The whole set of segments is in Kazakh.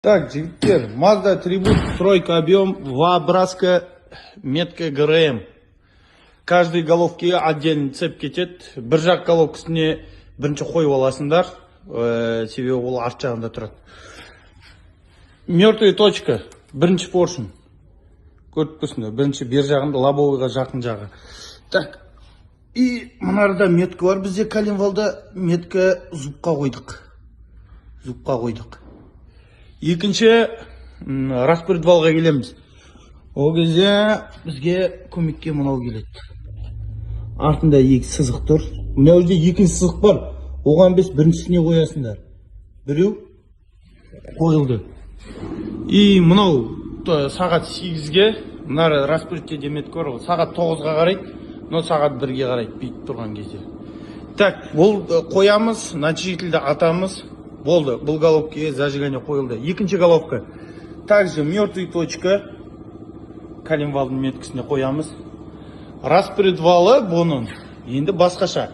Так, жігіттер, Mazda Tribut, тройка объем, вабраска, метка ГРМ. Каждый головке отдельный цеп кетеді. Бір жақ головкасіне бірінші қойып аласыңдар, себебі ол арт жағында тұрады. Мертвая точка, бірінші поршын. Көріп тұрсыңдар, бірінші бер жағында, лобовойға жақын жағы. Так, и мынарда метка бар, бізде коленвалда метка зубқа қойдық. Екінші распредвалға келеміз. Ол кезде бізге көмекке мынау келеді. Артында екі сызық тұр. Мына жерде екінші сызық бар. Оған біз біріншісіне қоясыңдар. Біреу қойылды. И мынау сағат 8-ге, мына распредте демет көріп, сағат 9-ға қарайды, но сағат 1-ге қарайды, бүйтіп тұрған кезде. Так, бұл қоямыз, нәтижелді атамыз. Болды, бұл головке зажигание қойылды. Екінші головка. Также мертвая точка. Коленвалдың меткісіне қоямыз. Распредвалы бұның енді басқаша.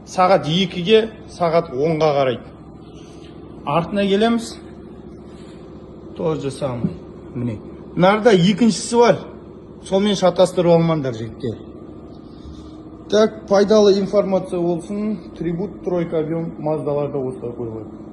Сағат 2-ге, сағат 10-ға қарайды. Артына келеміз. То же самый. Міне. Нарда екіншісі бар. Сонымен шатастырып алмаңдар жігіттер. Так, пайдалы информация болсын. Трибут, тройка объем, Маздаларда осылай қойылады.